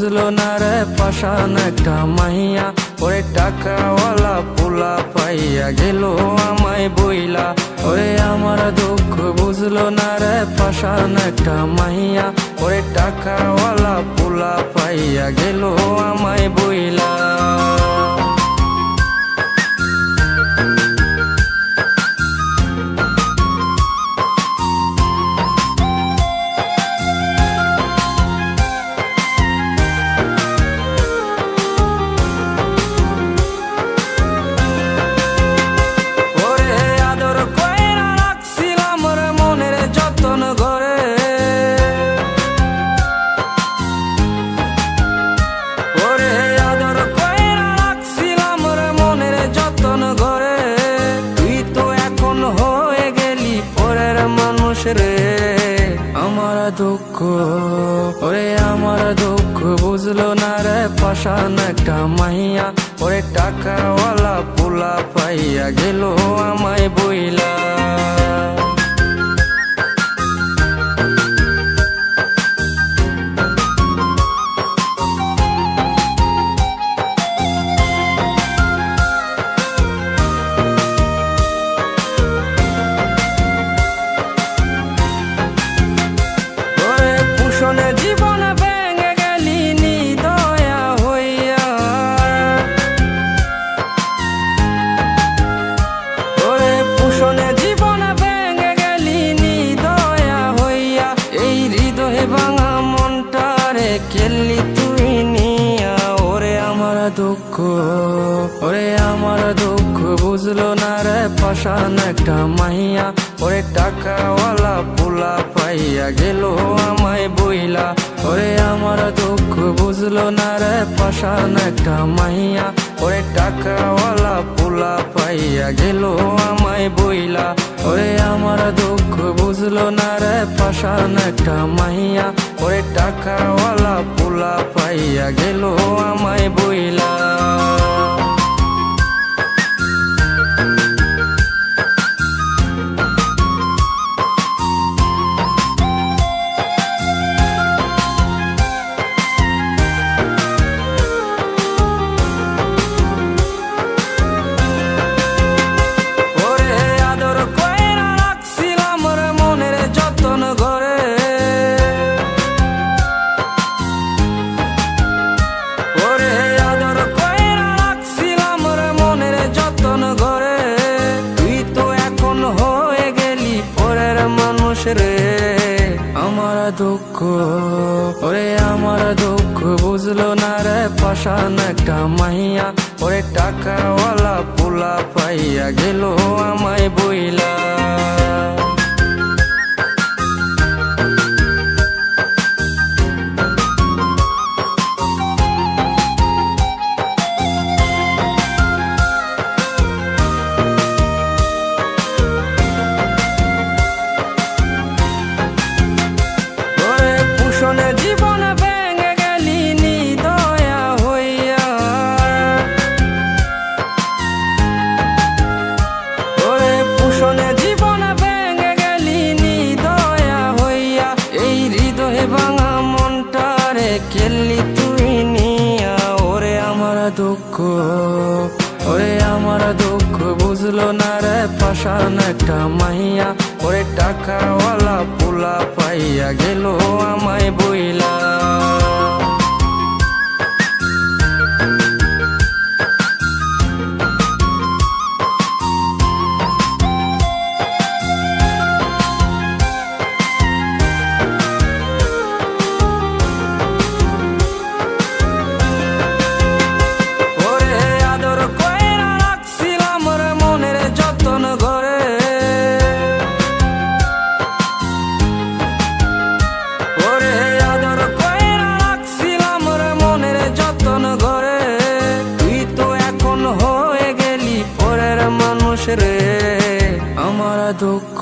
বুঝলো না রে পাশান একটা মাইয়া, ওরে টাকাওয়ালা পোলা পাইয়া গেল আমায় বইলা। ওরে আমার দুঃখ বুঝলো না রে পাশান একটা মাইয়া, ওরে টাকাওয়ালা পোলা পাইয়া গেল আমায় বইলা। রে আমার দুঃখ, ওরে আমার দুঃখ বুঝলো না রে পাশান একটা মাইয়া, ওরে টাকাওয়ালা পোলা পাইয়া গেল আমায় বইলা। জীবন ভেঙে গেলি নিদয়া হইয়া, ওরে পুষণে জীবন ভেঙে গেলি নিদয়া হইয়া। এই হৃদয়ে ভাঙা মনটারে খেললি তুই নিয়া। ওরে আমার দুঃখ, ওরে আমার দুঃখ বুঝলো না রে পাশান একটা মাইয়া, ওরে টাকাওয়ালা পোলা পাইয়া গেল আমায় বইলা। ওরে আমার দুঃখ বুঝলো না রে পাশান একটা মাইয়া, ওরে টাকাওয়ালা পোলা পাইয়া গেল আমায় বইলা। ওরে আমার দুঃখ বুঝলো না রে পাশান একটা মাইয়া, ওরে টাকাওয়ালা পোলা পাইয়া গেল আমায় বইলা। রে আমার দুঃখ, ওরে আমার দুঃখ বুঝলো না রে পাশান একটা মাইয়া, ওরে টাকাওয়ালা পোলা পাইয়া গেল আমায় বইলা। জীবন ভেঙে গেলি নিদয়া হইয়া, ওরে পুষণে জীবন ভেঙে গেলি নিদয়া হইয়া। এই হৃদয়ে ভাঙা মনটারে খেললি তুই নিয়া। ওরে আমার দুঃখ, ওরে আমার দুঃখ বুঝলো না রে পাশান একটা মাইয়া, ওরে টাকাওয়ালা পোলা পাইয়া গেল আমায় বইলা। রে আমার দুঃখ,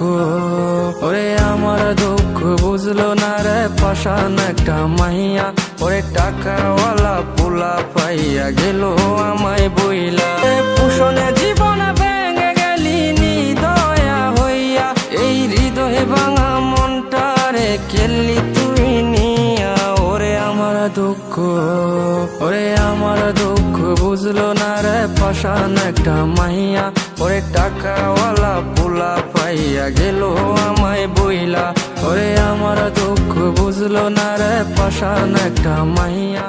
ওরে আমার দুঃখ বুঝলো না রে পাশান একটা মাইয়া, ওরে টাকাওয়ালা পোলা পাইয়া গেল আমায় বইলা। পুষণে জীবন ভেঙে গেলি নিদয়া হইয়া, এই হৃদয়ে ভাঙা মনটারে খেললি তুই নিয়া। ওরে আমার দুঃখ, ওরে আমার দুঃখ বুঝলো না রে পাশান একটা মাইয়া, ওরে টাকাওয়ালা পোলা পাইয়া গেল আমায় বইলা। ওরে আমার দুঃখ বুঝলো না রে পাশান একটা মাইয়া।